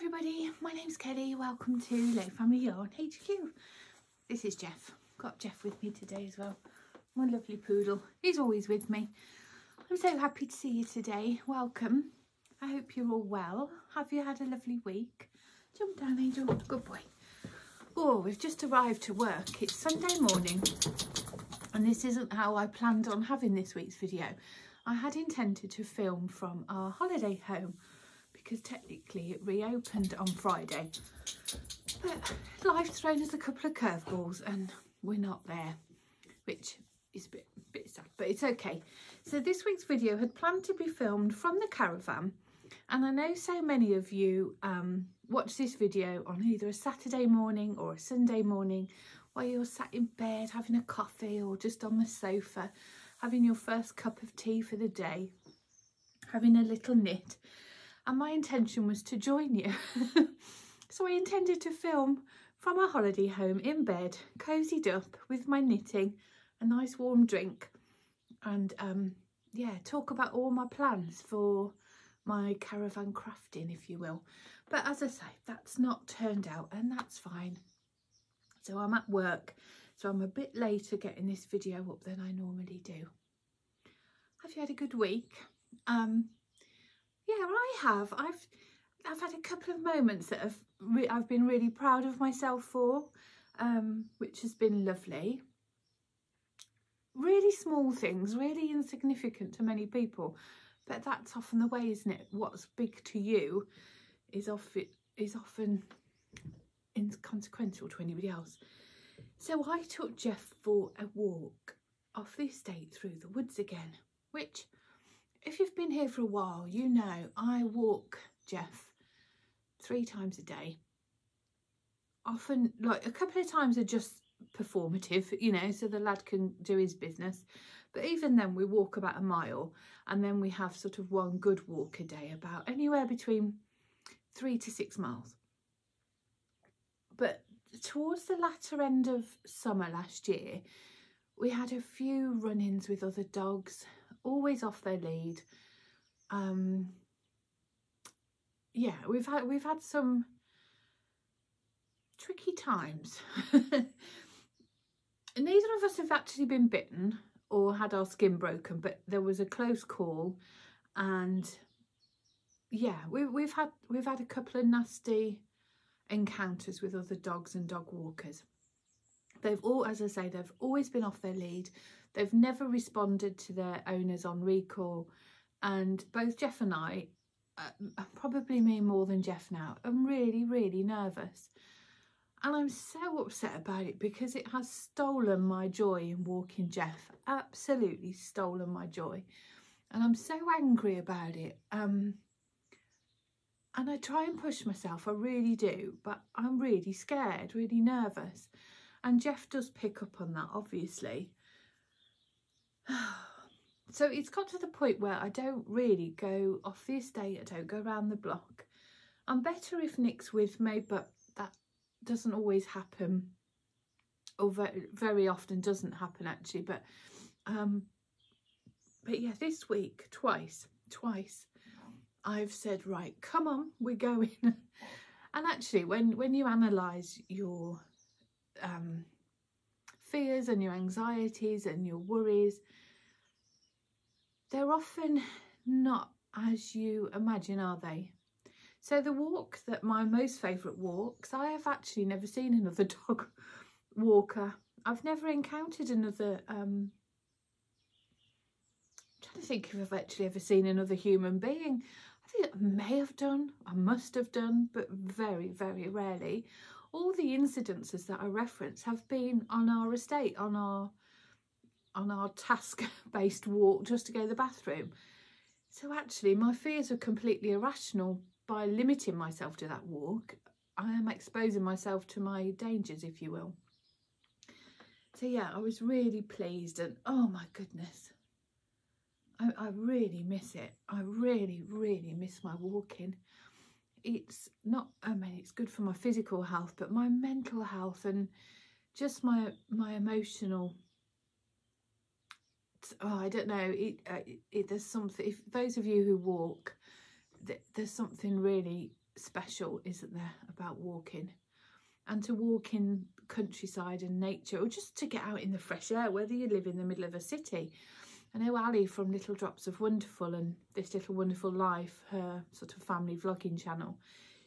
everybody, my name's Kelly. Welcome to Layfamilyyarn HQ. This is Jeff. Got Jeff with me today as well. My lovely poodle. He's always with me. I'm so happy to see you today. Welcome. I hope you're all well. Have you had a lovely week? Jump down, Angel. Good boy. Oh, we've just arrived to work. It's Sunday morning and this isn't how I planned on having this week's video. I had intended to film from our holiday home because technically it reopened on Friday, but life's thrown us a couple of curveballs and we're not there, which is a bit sad, but it's okay. So this week's video had planned to be filmed from the caravan, and I know so many of you watch this video on either a Saturday morning or a Sunday morning while you're sat in bed having a coffee or just on the sofa having your first cup of tea for the day, having a little knit. And my intention was to join you. So I intended to film from our holiday home in bed, cozied up with my knitting, a nice warm drink, and yeah, talk about all my plans for my caravan crafting, if you will. But as I say, that's not turned out, and that's fine. So I'm at work, so I'm a bit later getting this video up than I normally do. Have you had a good week? Yeah, I have. I've had a couple of moments that I've been really proud of myself for, which has been lovely. Really small things, really insignificant to many people, but that's often the way, isn't it? What's big to you is often inconsequential to anybody else. So I took Jeff for a walk off the estate through the woods again, which, if you've been here for a while, you know I walk Jeff 3 times a day. Often, like, a couple of times are just performative, you know, so the lad can do his business. But even then, we walk about a mile, and then we have sort of one good walk a day, about anywhere between 3 to 6 miles. But towards the latter end of summer last year, we had a few run-ins with other dogs, always off their lead. Yeah, we've had some tricky times. Neither of us have actually been bitten or had our skin broken, but there was a close call, and yeah, we've had a couple of nasty encounters with other dogs and dog walkers. They've all, as I say, they've always been off their lead. They've never responded to their owners on recall, and both Jeff and I, probably me more than Jeff now, I'm really, really nervous. And I'm so upset about it because it has stolen my joy in walking Jeff, absolutely stolen my joy. And I'm so angry about it. And I try and push myself, I really do, but I'm really scared, really nervous. And Jeff does pick up on that, obviously. So it's got to the point where I don't really go off the estate, I don't go around the block. I'm better if Nick's with me, but that doesn't always happen, or very often doesn't happen actually. But yeah, this week twice I've said, right, come on, we're going. And actually, when you analyse your fears and your anxieties and your worries, they're often not as you imagine, are they? So the walk, that my most favourite walks, I have actually never seen another dog walker. I've never encountered another, I'm trying to think if I've actually ever seen another human being. I think I may have done, I must have done, but very, very rarely. All the incidences that I reference have been on our estate, on our task-based walk just to go to the bathroom. So actually my fears are completely irrational. By limiting myself to that walk, I am exposing myself to my dangers, if you will. So yeah, I was really pleased, and oh my goodness, I really miss it. I really, really miss my walking. It's not, I mean, it's good for my physical health, but my mental health and just my emotional, oh, I don't know, there's something, if those of you who walk, there's something really special, isn't there, about walking, and to walk in countryside and nature, or just to get out in the fresh air, whether you live in the middle of a city. I know Ali from Little Drops of Wonderful and This Little Wonderful Life, her sort of family vlogging channel,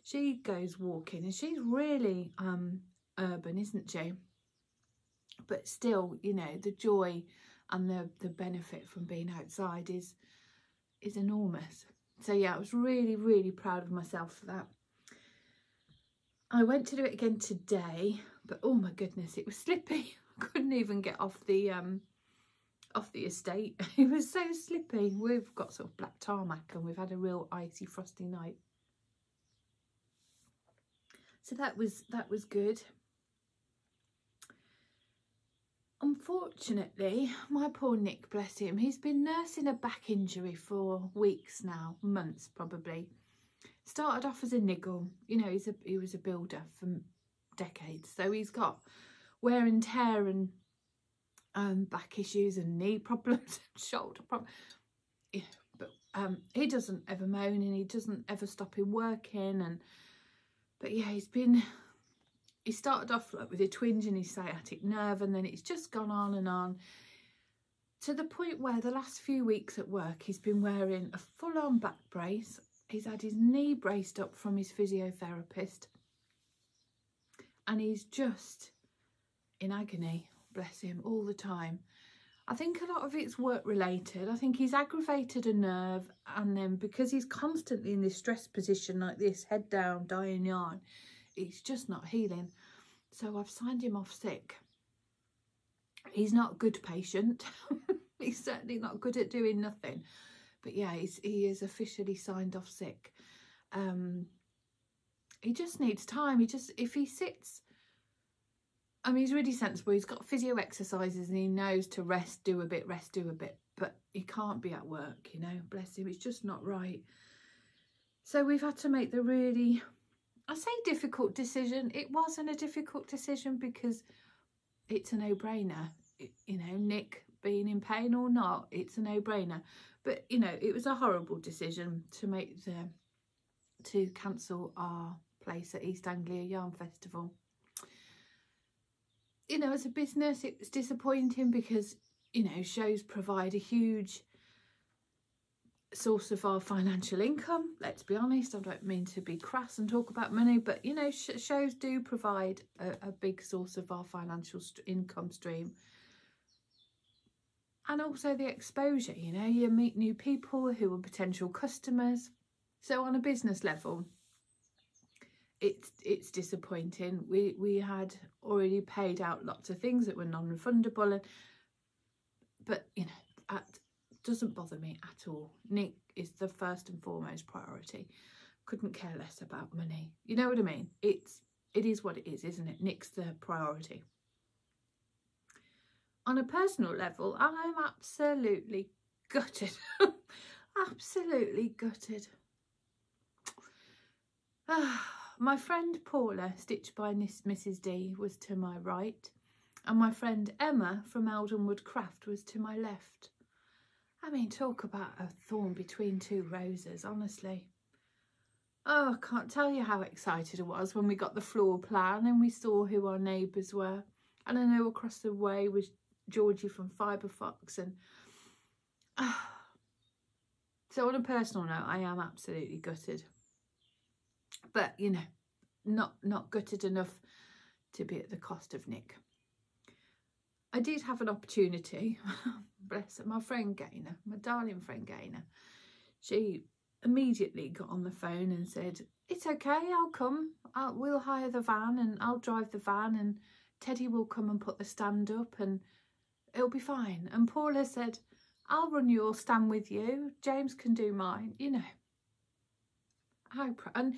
she goes walking, and she's really urban, isn't she? But still, you know, the joy and the benefit from being outside is enormous. So yeah, I was really, really proud of myself for that. I went to do it again today, but oh my goodness, it was slippy. I couldn't even get off the estate. It was so slippy. We've got sort of black tarmac and we've had a real icy, frosty night. So that was good. Unfortunately, my poor Nick, bless him, he's been nursing a back injury for weeks now, months probably. Started off as a niggle, you know, he was a builder for decades, so he's got wear and tear and back issues and knee problems and shoulder problems. Yeah, but he doesn't ever moan, and he doesn't ever stop him working. But yeah, he started off like with a twinge in his sciatic nerve, and then it's just gone on and on, to the point where the last few weeks at work he's been wearing a full-on back brace. He's had his knee braced up from his physiotherapist, and he's just in agony, bless him, all the time. I think a lot of it's work related. I think he's aggravated a nerve, and then because he's constantly in this stress position like this, head down, dyeing yarn, it's just not healing. So I've signed him off sick. He's not a good patient. He's certainly not good at doing nothing. But yeah, he is officially signed off sick. He just needs time. If he sits, I mean, he's really sensible. He's got physio exercises and he knows to rest, do a bit, rest, do a bit. But he can't be at work, you know, bless him. It's just not right. So we've had to make the really, I say difficult decision. It wasn't a difficult decision because it's a no-brainer. You know, Nick being in pain or not, it's a no-brainer. But, you know, it was a horrible decision to cancel our place at East Anglia Yarn Festival. You know, as a business, it was disappointing because, you know, shows provide a huge source of our financial income. Let's be honest, I don't mean to be crass and talk about money, but, you know, shows do provide a big source of our financial income stream. And also the exposure, you know, you meet new people who are potential customers. So on a business level, it's disappointing. We had already paid out lots of things that were non-refundable, but you know, that doesn't bother me at all. Nick is the first and foremost priority. Couldn't care less about money. You know what I mean? It is what it is, isn't it? Nick's the priority. On a personal level, I'm absolutely gutted. Absolutely gutted. My friend Paula, Stitched by Mrs D, was to my right, and my friend Emma from Eldenwood Craft was to my left. I mean, talk about a thorn between two roses, honestly. Oh, I can't tell you how excited I was when we got the floor plan and we saw who our neighbours were. And I know across the way was Georgie from Fibre Fox. And so on a personal note, I am absolutely gutted. But, you know, not gutted enough to be at the cost of Nick. I did have an opportunity, bless her, my friend Gaynor, my darling friend Gaynor. She immediately got on the phone and said, it's okay, I'll come. We'll hire the van and I'll drive the van and Teddy will come and put the stand up and it'll be fine. And Paula said, I'll run your stand with you. James can do mine, you know. And,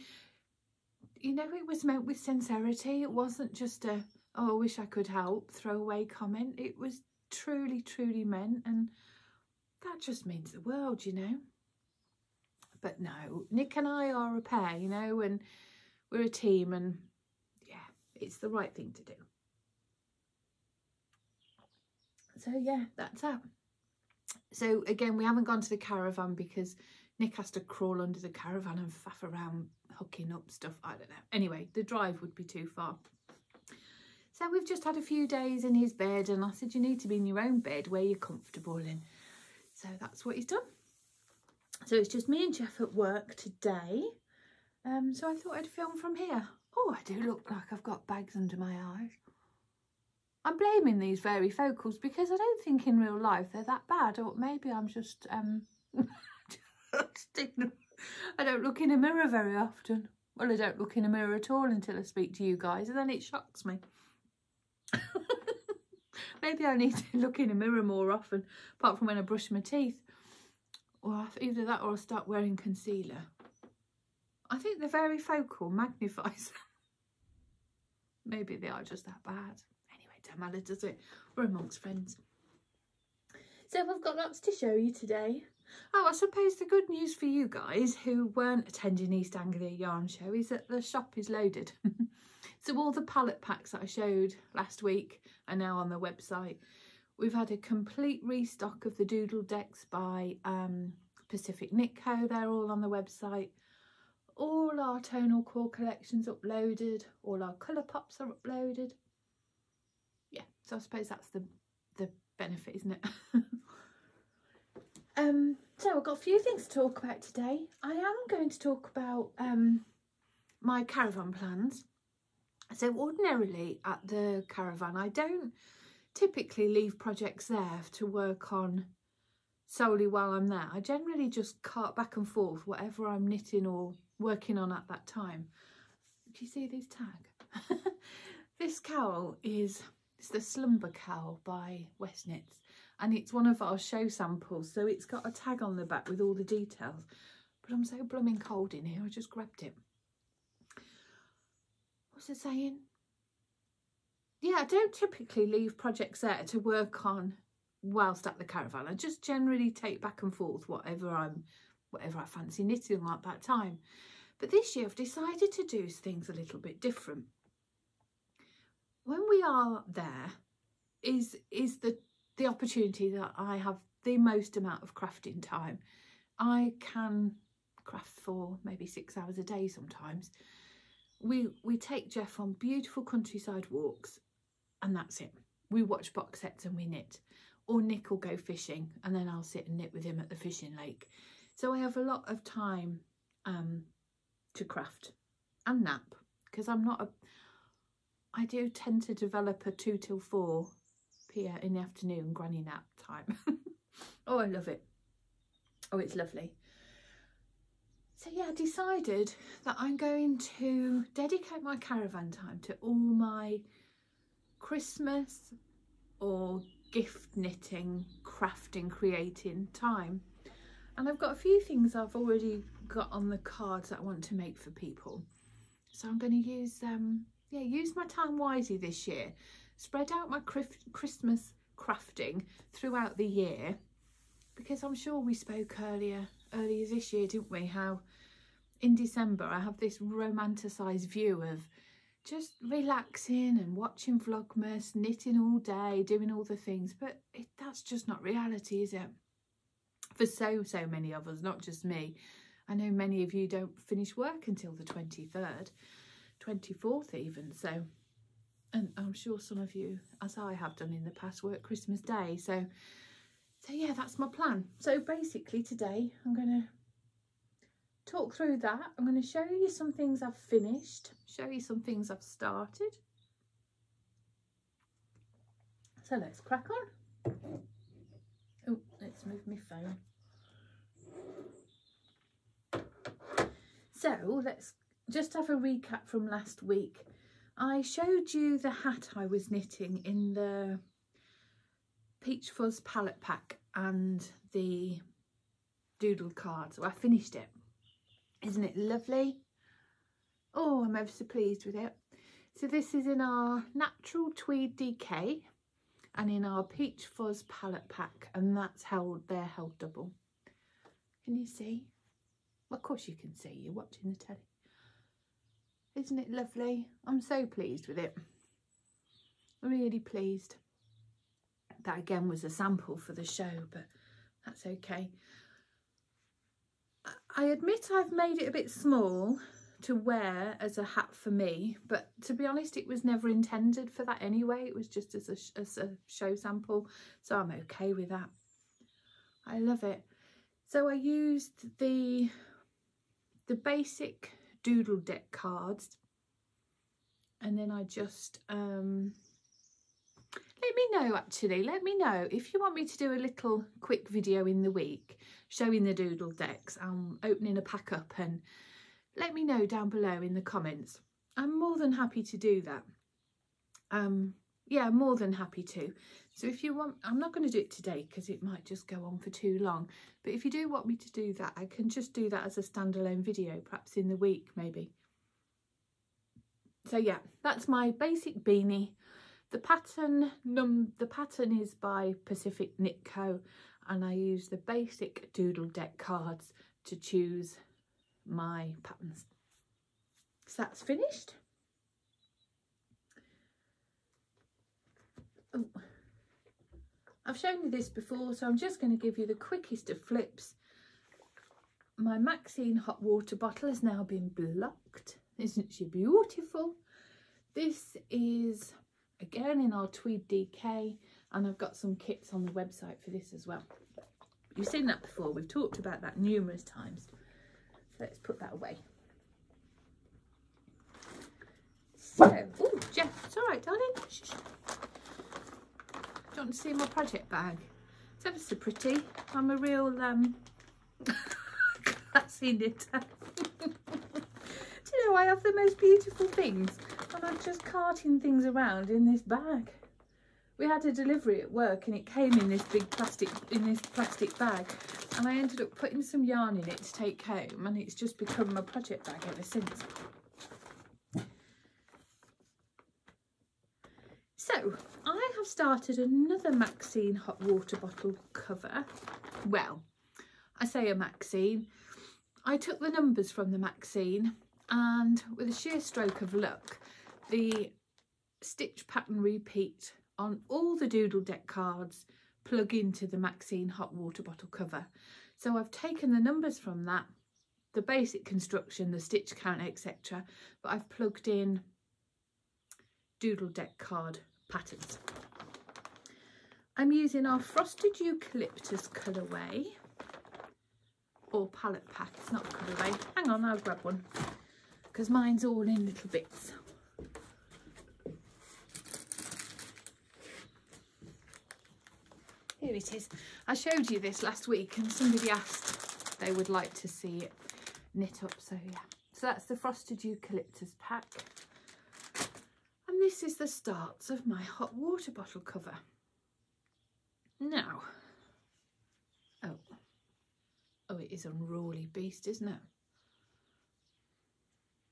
you know, it was meant with sincerity. It wasn't just a, oh, I wish I could help, throwaway comment. It was truly, truly meant. And that just means the world, you know. But no, Nick and I are a pair, you know, and we're a team. And, yeah, it's the right thing to do. So, yeah, that's that. So, again, we haven't gone to the caravan because Nick has to crawl under the caravan and faff around hooking up stuff. I don't know. Anyway, the drive would be too far. So we've just had a few days in his bed, and I said, you need to be in your own bed where you're comfortable in. So that's what he's done. So it's just me and Jeff at work today. So I thought I'd film from here. Oh, I do look like I've got bags under my eyes. I'm blaming these varifocals because I don't think in real life they're that bad, or maybe I'm just I don't look in a mirror very often. Well, I don't look in a mirror at all until I speak to you guys, and then it shocks me. Maybe I need to look in a mirror more often, apart from when I brush my teeth. Or either that or I'll start wearing concealer. I think the varifocal magnifies them. Maybe they are just that bad. Anyway, don't matter, does it? We're amongst friends. So I've got lots to show you today. Oh, I suppose the good news for you guys who weren't attending East Anglia Yarn Show is that the shop is loaded. So all the palette packs that I showed last week are now on the website. We've had a complete restock of the Doodle decks by Pacific Knit Co. They're all on the website. All our tonal core collections uploaded. All our colour pops are uploaded. Yeah, so I suppose that's the benefit, isn't it? So I've got a few things to talk about today. I am going to talk about my caravan plans. So ordinarily at the caravan, I don't typically leave projects there to work on solely while I'm there. I generally just cart back and forth whatever I'm knitting or working on at that time. Do you see this tag? This cowl it's the Slumber Cowl by West Knits, and it's one of our show samples, so it's got a tag on the back with all the details. But I'm so blooming cold in here, I just grabbed it. What's it saying? Yeah, I don't typically leave projects there to work on whilst at the caravan. I just generally take back and forth whatever I fancy knitting at that time. But this year I've decided to do things a little bit different. When we are there is the opportunity that I have the most amount of crafting time. I can craft for maybe 6 hours a day sometimes. We take Jeff on beautiful countryside walks, and that's it. We watch box sets and we knit. Or Nick will go fishing and then I'll sit and knit with him at the fishing lake. So I have a lot of time to craft and nap, because I do tend to develop a 2 till 4 p.m. in the afternoon granny nap time. Oh, I love it. Oh, it's lovely. So yeah, I decided that I'm going to dedicate my caravan time to all my Christmas or gift knitting, crafting, creating time. And I've got a few things I've already got on the cards that I want to make for people. So I'm going to use my time wisely this year. Spread out my Christmas crafting throughout the year, because I'm sure we spoke earlier this year, didn't we, how in December I have this romanticised view of just relaxing and watching Vlogmas, knitting all day, doing all the things, but that's just not reality, is it? For so many of us, not just me. I know many of you don't finish work until the 23rd, 24th even, so, and I'm sure some of you, as I have done in the past, work Christmas Day, so yeah, that's my plan. So basically today I'm going to talk through that. I'm going to show you some things I've finished, show you some things I've started. So let's crack on. Oh, let's move my phone. So let's just have a recap from last week. I showed you the hat I was knitting in the Peach Fuzz palette pack and the Doodle card. So I finished it. Isn't it lovely? Oh, I'm ever so pleased with it. So this is in our Natural Tweed DK and in our Peach Fuzz palette pack, and that's they're held double. Can you see? Well, of course you can see, you're watching the telly. Isn't it lovely? I'm so pleased with it. Really pleased. That again was a sample for the show, but that's okay. I admit I've made it a bit small to wear as a hat for me, but to be honest, it was never intended for that anyway. It was just as a show sample, so I'm okay with that. I love it. So I used the basic Doodle deck cards, and then I just let me know if you want me to do a little quick video in the week showing the Doodle decks. I'm opening a pack up, and let me know down below in the comments. I'm more than happy to do that. Yeah, more than happy to. So if you want, I'm not going to do it today because it might just go on for too long, but if you do want me to do that, I can just do that as a standalone video, perhaps in the week maybe. So yeah, that's my basic beanie. The pattern is by Pacific Knit Co, and I use the basic Doodle deck cards to choose my patterns. So that's finished. Oh, I've shown you this before, so I'm just going to give you the quickest of flips. My Maxine hot water bottle has now been blocked. Isn't she beautiful? This is again in our tweed DK, and I've got some kits on the website for this as well. You've seen that before, we've talked about that numerous times. So let's put that away. So, oh Jeff, it's all right darling. Shh, shh. Do you want to see my project bag? It's ever so pretty. I'm a real classy knitter. Do you know, I have the most beautiful things, and I'm just carting things around in this bag. We had a delivery at work, and it came in this big plastic bag, and I ended up putting some yarn in it to take home, and it's just become my project bag ever since. So I have started another Maxine hot water bottle cover. Well, I say a Maxine. I took the numbers from the Maxine, and with a sheer stroke of luck, the stitch pattern repeat on all the Doodle deck cards plug into the Maxine hot water bottle cover. So I've taken the numbers from that, the basic construction, the stitch count, etc., but I've plugged in Doodle deck card patterns. I'm using our Frosted Eucalyptus colourway, or palette pack. It's not a colourway. Hang on, I'll grab one because mine's all in little bits. Here it is. I showed you this last week, and somebody asked they would like to see it knit up, so yeah. So that's the Frosted Eucalyptus pack. And this is the starts of my hot water bottle cover. Now, oh, it is unruly beast, isn't it?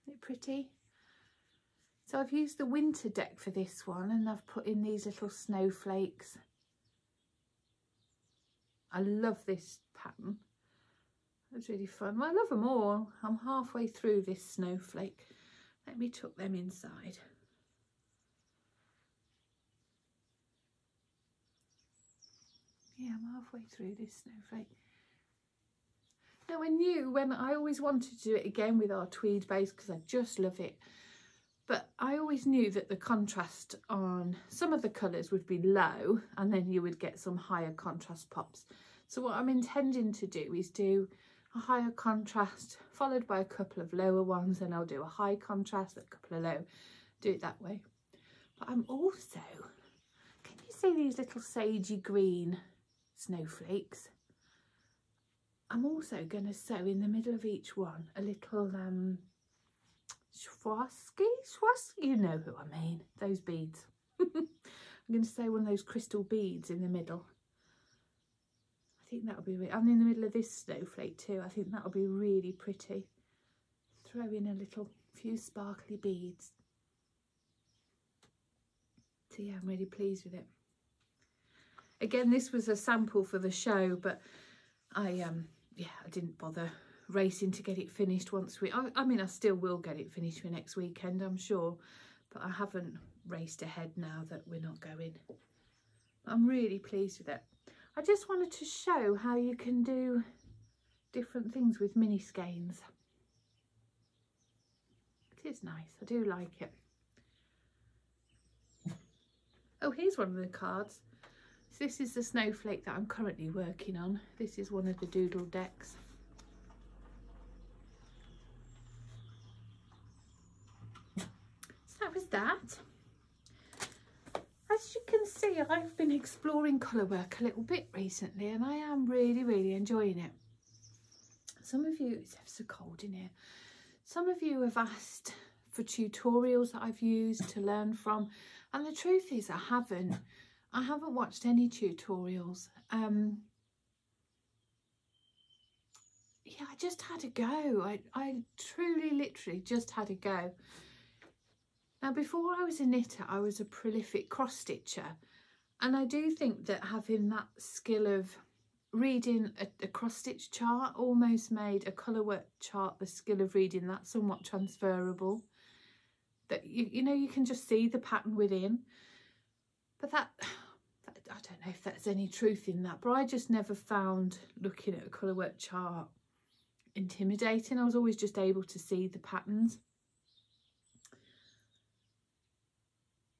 Isn't it pretty? So I've used the winter deck for this one, and I've put in these little snowflakes. I love this pattern. It's really fun. Well, I love them all. I'm halfway through this snowflake. Let me tuck them inside. Yeah, I'm halfway through this snowflake. Now I knew when I always wanted to do it again with our tweed base because I just love it. But I always knew that the contrast on some of the colours would be low, and then you would get some higher contrast pops. So what I'm intending to do is do a higher contrast followed by a couple of lower ones, and I'll do a high contrast, a couple of low, do it that way. But I'm also, can you see these little sagey green snowflakes? I'm also going to sew in the middle of each one a little Swarovski, you know who I mean, those beads. I'm going to sew one of those crystal beads in the middle. I think that'll be, and in the middle of this snowflake too, I think that'll be really pretty. Throw in a few sparkly beads. So yeah, I'm really pleased with it. Again, this was a sample for the show, but I didn't bother racing to get it finished once I mean I still will get it finished for next weekend, I'm sure, but I haven't raced ahead now that we're not going. I'm really pleased with it. I just wanted to show how you can do different things with mini skeins. It is nice, I do like it. Oh, here's one of the cards. So this is the snowflake that I'm currently working on. This is one of the Doodle decks. So that was that. As you can see, I've been exploring colour work a little bit recently and I am really enjoying it. Some of you, it's ever so cold in here, some of you have asked for tutorials that I've used to learn from, and the truth is I haven't watched any tutorials. Yeah, I just had a go. I truly literally just had a go. Now, before I was a knitter, I was a prolific cross stitcher, and I do think that having that skill of reading a cross stitch chart almost made a colour work chart, the skill of reading that, somewhat transferable. That you know, you can just see the pattern within. But that I don't know if there's any truth in that, but I just never found looking at a colour work chart intimidating. I was always just able to see the patterns.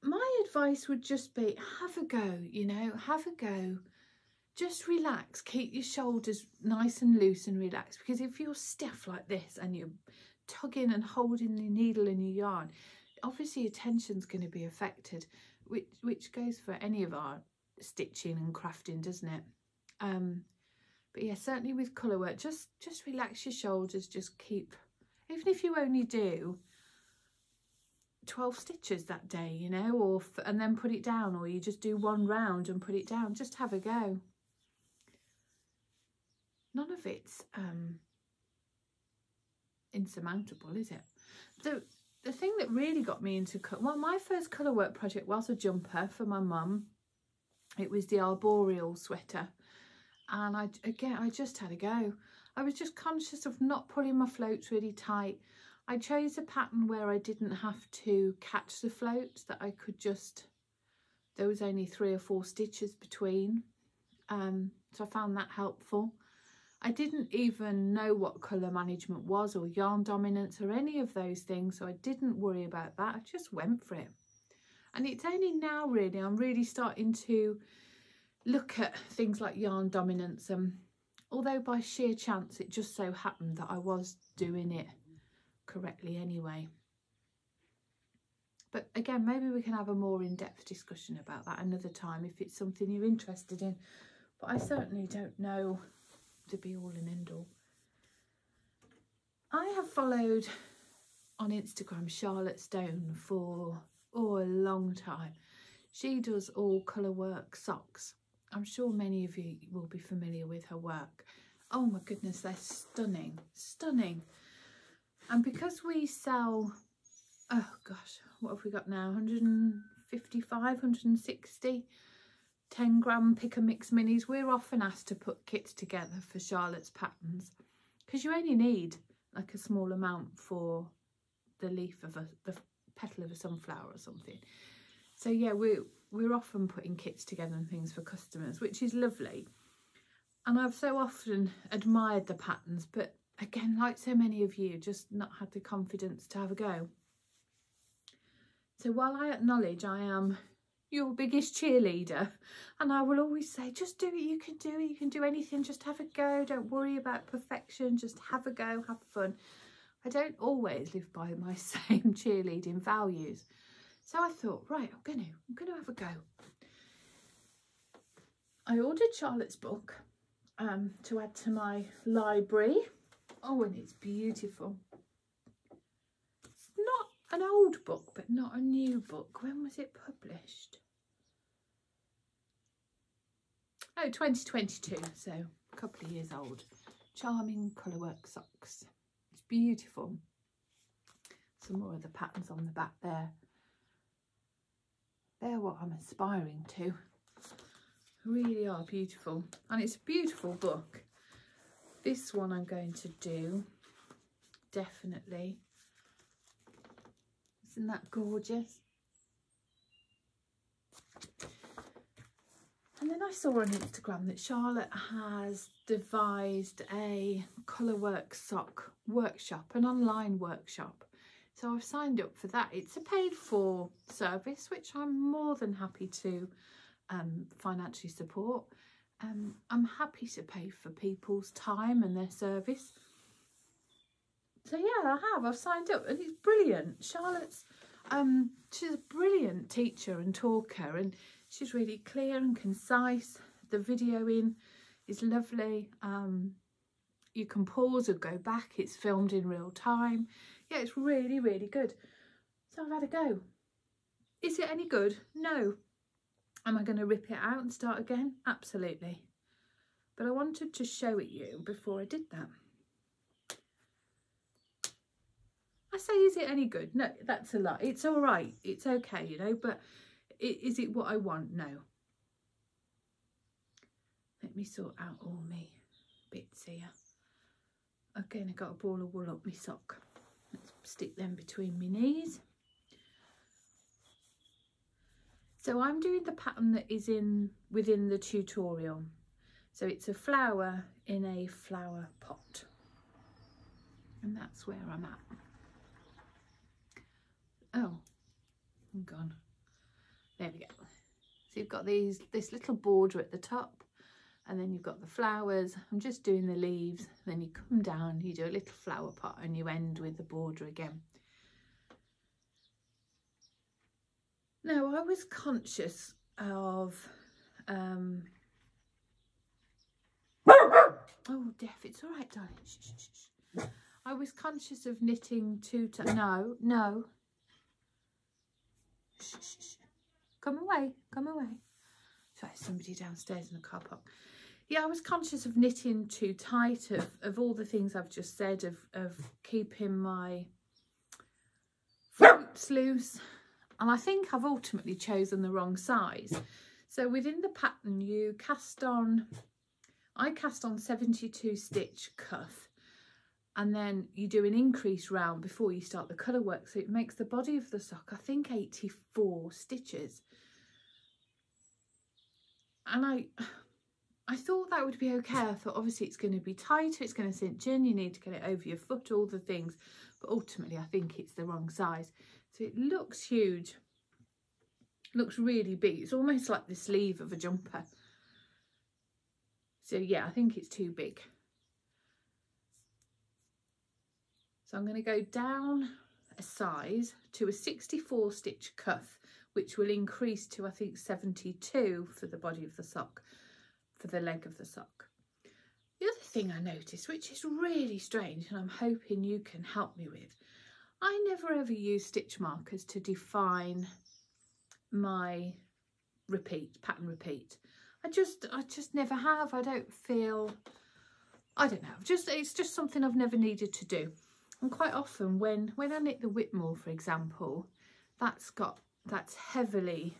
My advice would just be, have a go, you know, have a go. Just relax, keep your shoulders nice and loose and relaxed, because if you're stiff like this and you're tugging and holding your needle and your yarn, obviously your tension's going to be affected, which goes for any of our stitching and crafting, doesn't it? But yeah, certainly with colour work, just relax your shoulders, just keep, even if you only do 12 stitches that day, you know, and then put it down, or you just do one round and put it down, just have a go. None of it's insurmountable, is it? The thing that really got me into well, my first colour work project was a jumper for my mum. It was the arboreal sweater, and I just had a go. I was just conscious of not pulling my floats really tight. I chose a pattern where I didn't have to catch the floats, that I could just, there was only 3 or 4 stitches between, so I found that helpful. I didn't even know what colour management was, or yarn dominance, or any of those things, so I didn't worry about that. I just went for it. And it's only now really I'm really starting to look at things like yarn dominance, although by sheer chance it just so happened that I was doing it correctly anyway. But again, maybe we can have a more in-depth discussion about that another time if it's something you're interested in, but I certainly don't know the be all and end all. I have followed on Instagram Charlotte Stone for a long time. She does all colour work socks. I'm sure many of you will be familiar with her work. Oh my goodness, they're stunning, stunning. And because we sell, oh gosh, what have we got now? 155, 160 10-gram pick and mix minis. We're often asked to put kits together for Charlotte's patterns, because you only need like a small amount for the leaf of the petal of a sunflower or something. So yeah, we're often putting kits together and things for customers, which is lovely. And I've so often admired the patterns, but again, like so many of you, just not had the confidence to have a go. So while I acknowledge I am your biggest cheerleader, and I will always say, just do it, you can do it, you can do anything, just have a go, don't worry about perfection, just have a go, have fun. I don't always live by my same cheerleading values. So I thought, right, I'm gonna have a go. I ordered Charlotte's book to add to my library. Oh, and it's beautiful. It's not an old book, but not a new book. When was it published? Oh, 2022, so a couple of years old. Charming colourwork socks. It's beautiful. Some more of the patterns on the back there. They're what I'm aspiring to. Really are beautiful. And it's a beautiful book. This one I'm going to do, definitely. Isn't that gorgeous? And then I saw on Instagram that Charlotte has devised a colourwork sock workshop, an online workshop. So I've signed up for that. It's a paid for service, which I'm more than happy to financially support. I'm happy to pay for people's time and their service. So yeah, I've signed up and it's brilliant. Charlotte's, she's a brilliant teacher and talker, and she's really clear and concise. The videoing is lovely. You can pause or go back. It's filmed in real time. Yeah, it's really, really good. So I've had a go. Is it any good? No. Am I going to rip it out and start again? Absolutely. But I wanted to show it you before I did that. I say, is it any good? No, that's a lie. It's all right. It's okay, you know, but is it what I want? No. Let me sort out all my bits here. Again, I got a ball of wool up my sock. Let's stick them between my knees. So I'm doing the pattern that is within the tutorial. So it's a flower in a flower pot. And that's where I'm at. Oh, I'm gone. There we go. So you've got this little border at the top, and then you've got the flowers. I'm just doing the leaves. Then you come down, you do a little flower pot, and you end with the border again. Now, I was conscious of, oh, Deaf, it's all right, darling. Shh, shh, shh. I was conscious of knitting two times. No, no. Shh, shh, shh. Come away, come away. Sorry, somebody downstairs in the car park. Yeah, I was conscious of knitting too tight, of all the things I've just said, of keeping my fruits loose. And I think I've ultimately chosen the wrong size. So within the pattern, you cast on, I cast on 72 stitch cuff, and then you do an increase round before you start the colour work. So it makes the body of the sock, I think, 84 stitches. And I thought that would be okay. I thought obviously it's going to be tighter, it's going to cinch in, you need to get it over your foot, all the things. But ultimately I think it's the wrong size. So it looks huge, looks really big. It's almost like the sleeve of a jumper. So yeah, I think it's too big. So I'm going to go down a size to a 64 stitch cuff, which will increase to, I think, 72 for the body of the sock, for the leg of the sock. The other thing I noticed, which is really strange, and I'm hoping you can help me with, I never ever use stitch markers to define my pattern repeat. I just never have. I don't know, it's just something I've never needed to do. And quite often when I knit the Whitmore, for example, that's heavily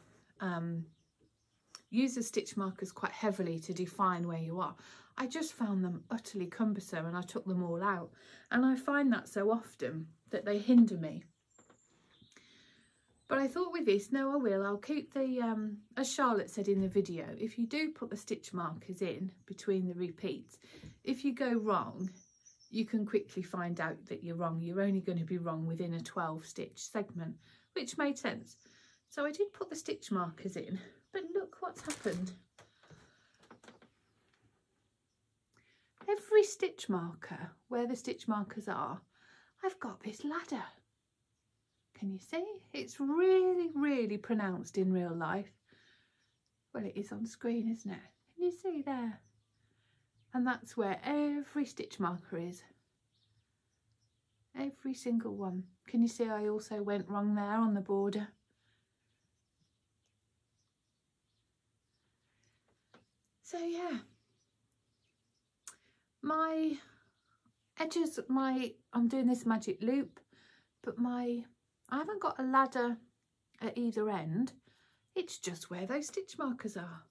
uses stitch markers quite heavily to define where you are. I just found them utterly cumbersome, and I took them all out, and I find that so often that they hinder me. But I thought with this, no, I'll keep the as Charlotte said in the video, if you do put the stitch markers in between the repeats, if you go wrong, you can quickly find out that you're wrong. You're only going to be wrong within a 12 stitch segment, which made sense. So I did put the stitch markers in, but look what's happened. Every stitch marker, where the stitch markers are, I've got this ladder. Can you see? It's really, really pronounced in real life. Well, it is on screen, isn't it? Can you see there? And that's where every stitch marker is. Every single one. Can you see I also went wrong there on the border? So yeah, my edges, I'm doing this magic loop, but I haven't got a ladder at either end. It's just where those stitch markers are.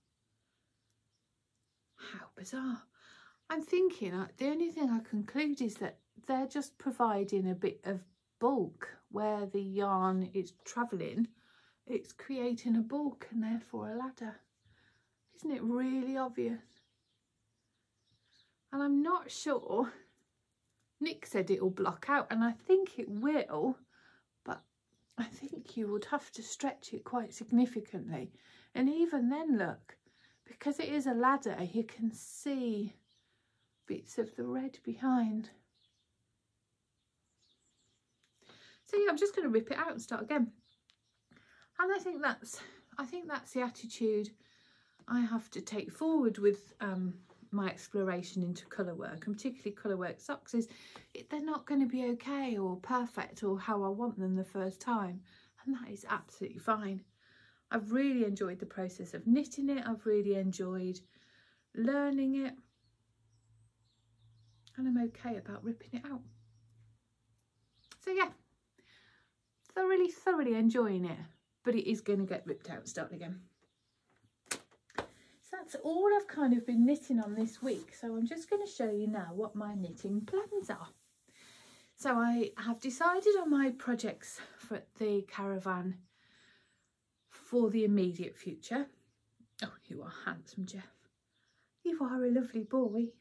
How bizarre. I'm thinking the only thing I conclude is that they're just providing a bit of bulk where the yarn is travelling. It's creating a bulk and therefore a ladder. Isn't it really obvious? And I'm not sure. Nick said it'll block out, and I think it will, but I think you would have to stretch it quite significantly. And even then, look, because it is a ladder, you can see bits of the red behind. So yeah, I'm just going to rip it out and start again. And I think that's the attitude I have to take forward with my exploration into colour work, and particularly colour work socks, is they're not going to be okay or perfect or how I want them the first time, and that is absolutely fine. I've really enjoyed the process of knitting it. I've really enjoyed learning it, and I'm okay about ripping it out. So yeah, thoroughly enjoying it, but it is going to get ripped out and started again. So that's all I've kind of been knitting on this week. So I'm just going to show you now what my knitting plans are. So I have decided on my projects for the caravan for the immediate future. Oh, you are handsome, Jeff. You are a lovely boy.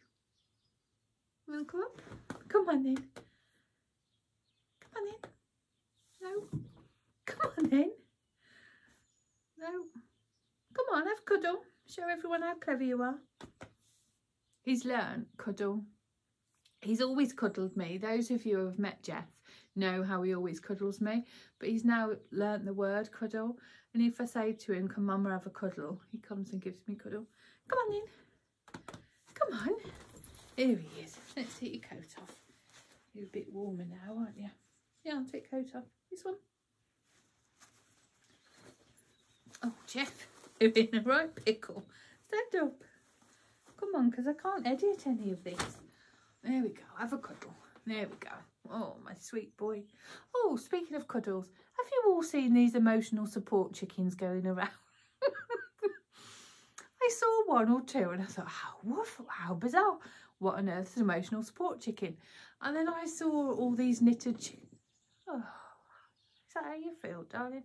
You want to come up? Come on then. Come on then. No. Come on then. No. Come on, have a cuddle. Show everyone how clever you are. He's learned cuddle. He's always cuddled me. Those of you who have met Jeff know how he always cuddles me. But he's now learnt the word cuddle. And if I say to him, come mama, have a cuddle, he comes and gives me cuddle. Come on then. Come on. Here he is. Let's take your coat off. You're a bit warmer now, aren't you? Yeah, I'll take coat off. This one. Oh, Jeff, you're in a right pickle. Stand up. Come on, because I can't edit any of this. There we go. Have a cuddle. There we go. Oh, my sweet boy. Oh, speaking of cuddles, have you all seen these emotional support chickens going around? I saw one or two and I thought, how bizarre. What on earth is an emotional support chicken? And then I saw all these knitted chickens. Oh, is that how you feel, darling?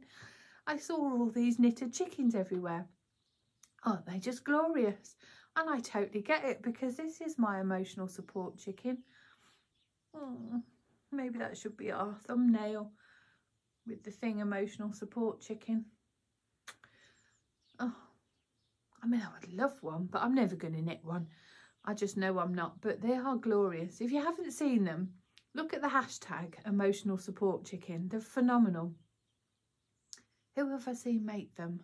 I saw all these knitted chickens everywhere. Aren't they just glorious? And I totally get it, because this is my emotional support chicken. Oh, maybe that should be our thumbnail with the thing, emotional support chicken. Oh, I mean, I would love one, but I'm never going to knit one. I just know I'm not, but they are glorious. If you haven't seen them, look at the hashtag emotional support chicken. They're phenomenal. Who have I seen make them?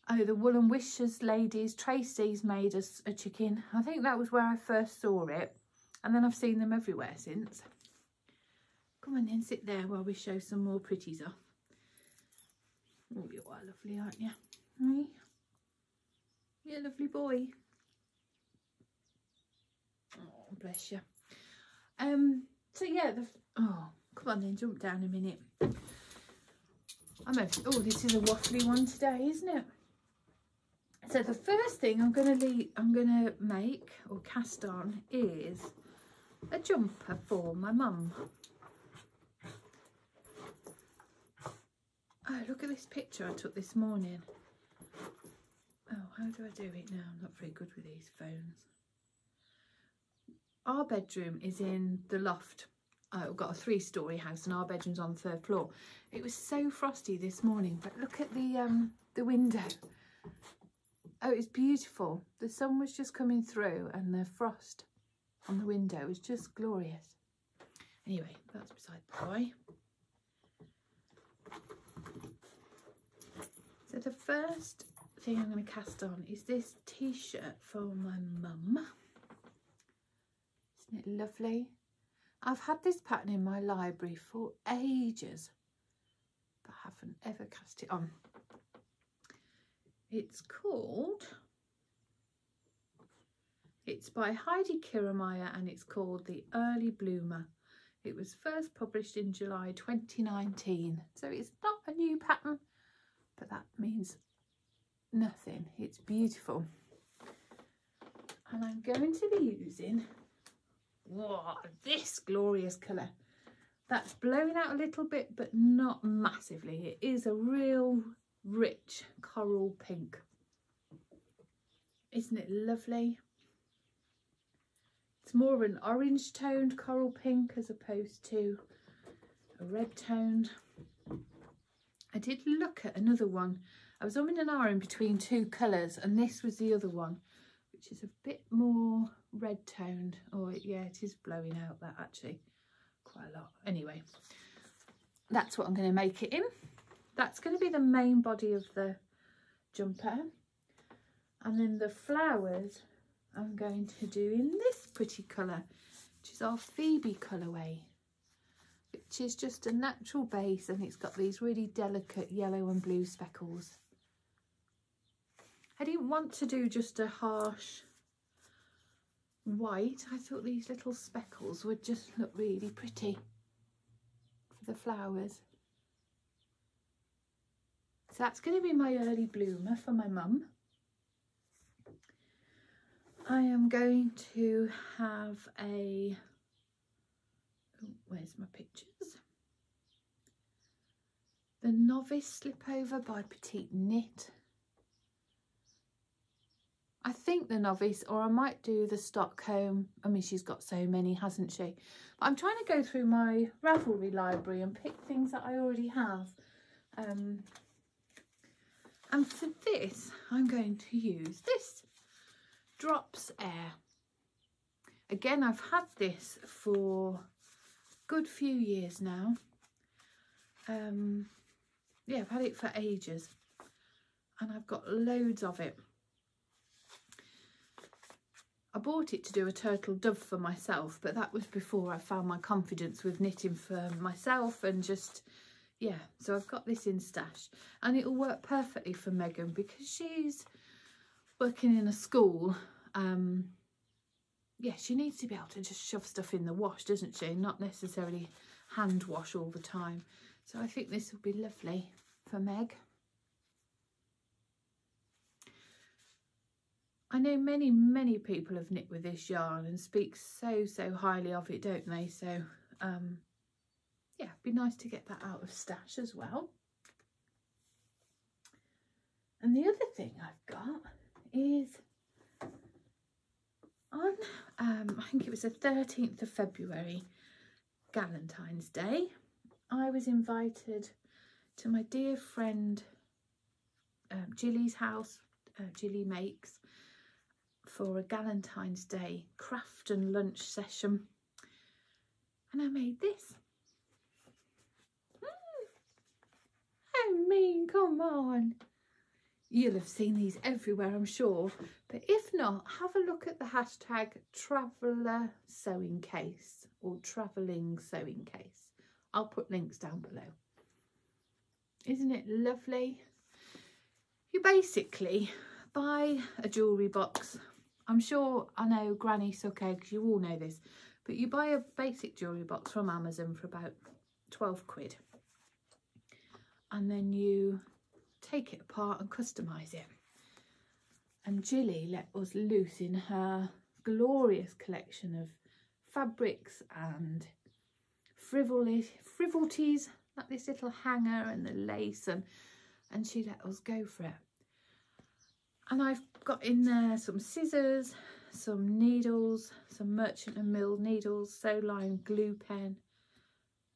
Oh, the Wool and Wishes ladies. Tracy's made us a chicken. I think that was where I first saw it. And then I've seen them everywhere since. Come on then, sit there while we show some more pretties off. Oh, you are lovely, aren't you? Hey? You're a lovely boy. Oh, bless you. So yeah, oh, come on then, jump down a minute. Oh, this is a waffly one today, isn't it? So the first thing I'm gonna make or cast on is a jumper for my mum. Oh, look at this picture I took this morning. Oh, how do I do it now? I'm not very good with these phones. Our bedroom is in the loft. We've got a 3-storey house and our bedroom's on the 3rd floor. It was so frosty this morning, but look at the window. Oh, it's beautiful. The sun was just coming through and the frost on the window was just glorious. Anyway, that's beside the point. So the first thing I'm going to cast on is this t-shirt for my mum. Isn't it lovely? I've had this pattern in my library for ages, but I haven't ever cast it on. It's by Heidi Kirramier and it's called The Early Bloomer. It was first published in July 2019, so it's not a new pattern, but that means nothing. It's beautiful. And I'm going to be using this glorious colour. That's blowing out a little bit, but not massively. It is a real rich coral pink. Isn't it lovely? It's more of an orange toned coral pink as opposed to a red toned. I did look at another one. I was umming and ahhing between two colours, and this was the other one, which is a bit more red toned. Oh yeah, it is blowing out that actually quite a lot. Anyway, that's what I'm going to make it in. That's going to be the main body of the jumper, and then the flowers I'm going to do in this pretty colour, which is our Phoebe colourway, which is just a natural base, and it's got these really delicate yellow and blue speckles. I didn't want to do just a harsh white. I thought these little speckles would just look really pretty for the flowers. So that's going to be my early bloomer for my mum. I am going to have a, oh, where's my pictures? The Novice slipover by Petite Knit. I think the Novice, or I might do the Stockholm. I mean, she's got so many, hasn't she? But I'm trying to go through my Ravelry library and pick things that I already have. And for this, I'm going to use this Drops Air. Again, I've had this for a good few years now. Yeah, I've had it for ages, and I've got loads of it. I bought it to do a turtle dove for myself, but that was before I found my confidence with knitting for myself, and just, yeah, so I've got this in stash, and it'll work perfectly for Megan because she's working in a school. Yeah, she needs to be able to just shove stuff in the wash, doesn't she? Not necessarily hand wash all the time. So I think this will be lovely for Meg. I know many people have knit with this yarn and speak so highly of it, don't they? So yeah, it'd be nice to get that out of stash as well. And the other thing I've got is on I think it was the 13th of February, Galentine's Day, I was invited to my dear friend Gilly's house. Gilly makes, for a Galentine's Day craft and lunch session, and I made this. I mean, come on. You'll have seen these everywhere, I'm sure, but if not, have a look at the hashtag traveller sewing case or travelling sewing case. I'll put links down below. Isn't it lovely? You basically buy a jewellery box. I'm sure, I know Granny suck eggs, you all know this, but you buy a basic jewellery box from Amazon for about 12 quid, and then you take it apart and customise it. And Gilly let us loose in her glorious collection of fabrics and frivolities, like this little hanger and the lace, and she let us go for it. And I've got in there some scissors, some needles, some Merchant and Mill needles, sew line glue pen.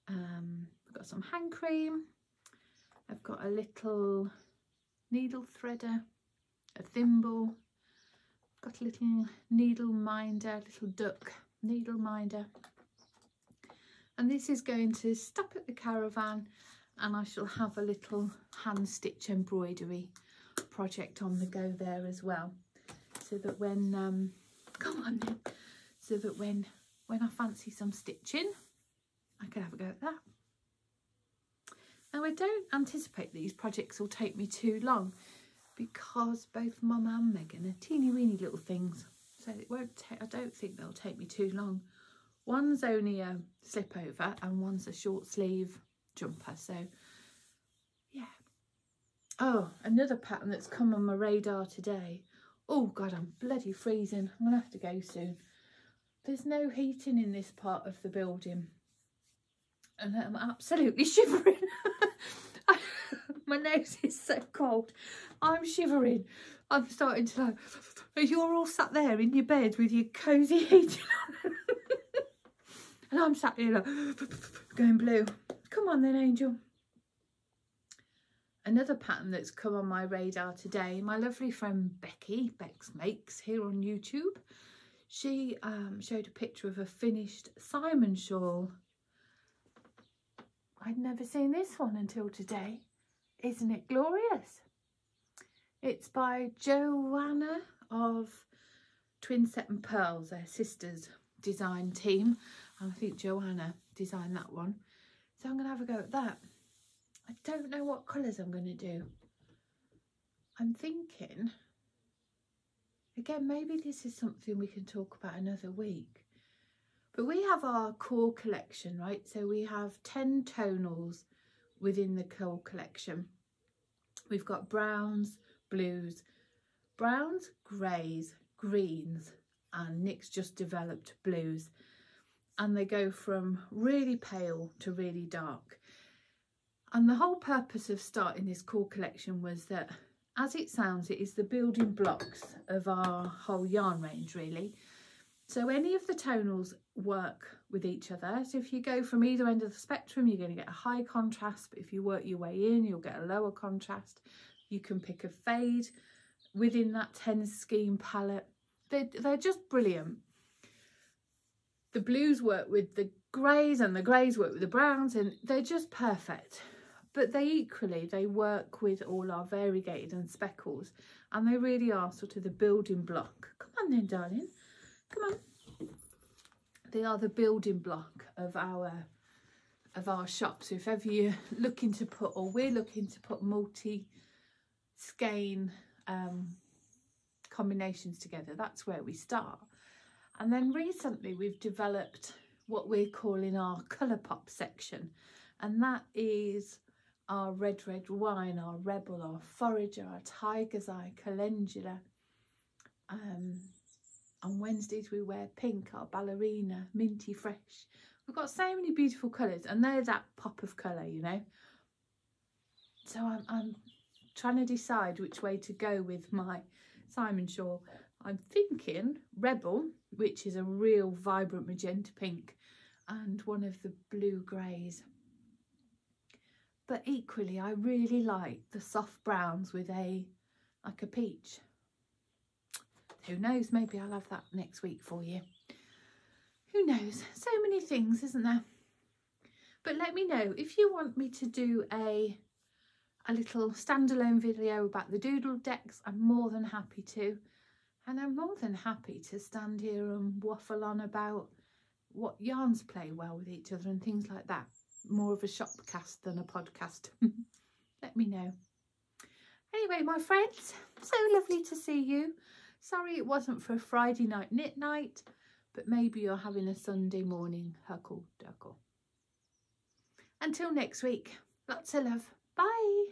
I've got some hand cream. I've got a little needle threader, a thimble. I've got a little needle minder, little duck needle minder. And this is going to stop at the caravan, and I shall have a little hand stitch embroidery project on the go there as well, so that when come on then, so that when I fancy some stitching, I can have a go at that. Now, I don't anticipate these projects will take me too long, because both Mum and Megan are teeny weeny little things, so it won't I don't think they'll take me too long. One's only a slip over and one's a short sleeve jumper, so yeah. Oh, another pattern that's come on my radar today. Oh God, I'm bloody freezing. I'm gonna have to go soon. There's no heating in this part of the building, and I'm absolutely shivering. My nose is so cold. I'm shivering. I'm starting to like, But you're all sat there in your bed with your cosy heating on. And I'm sat here like, going blue. Come on then, Angel. Another pattern that's come on my radar today, my lovely friend Becky, Bex Makes, here on YouTube, she showed a picture of a finished Simon shawl. I'd never seen this one until today. Isn't it glorious? It's by Joanna of Twinset and Purl, their sisters design team. And I think Joanna designed that one. So I'm going to have a go at that. I don't know what colours I'm going to do. I'm thinking, again, maybe this is something we can talk about another week. But we have our core collection, right? So we have 10 tonals within the core collection. We've got browns, blues, greys, greens, and Nick's just developed blues. And they go from really pale to really dark. And the whole purpose of starting this core collection was that, as it sounds, it is the building blocks of our whole yarn range, really. So any of the tonals work with each other. So if you go from either end of the spectrum, you're going to get a high contrast, but if you work your way in, you'll get a lower contrast. You can pick a fade within that 10 scheme palette. They're just brilliant. The blues work with the greys and the greys work with the browns, and they're just perfect. But they work with all our variegated and speckles, and they really are sort of the building block. Come on then, darling. Come on. They are the building block of our shop. So if ever you're looking to put, or we're looking to put multi-skein combinations together, that's where we start. And then recently we've developed what we're calling our colour pop section, and that is our red wine, our rebel, our forager, our tiger's eye, calendula. On Wednesdays we wear pink, our ballerina, minty fresh. We've got so many beautiful colours, and they're that pop of colour, you know. So I'm trying to decide which way to go with my Simon shawl. I'm thinking rebel, which is a real vibrant magenta pink, and one of the blue greys. But equally, I really like the soft browns with like a peach. Who knows, maybe I'll have that next week for you. Who knows? So many things, isn't there? But let me know if you want me to do a little standalone video about the Doodle decks. I'm more than happy to. And I'm more than happy to stand here and waffle on about what yarns play well with each other and things like that. More of a shopcast than a podcast. Let me know. Anyway, my friends, so lovely to see you. Sorry it wasn't for a Friday night knit night, but maybe you're having a Sunday morning huckle duckle. Until next week, lots of love. Bye.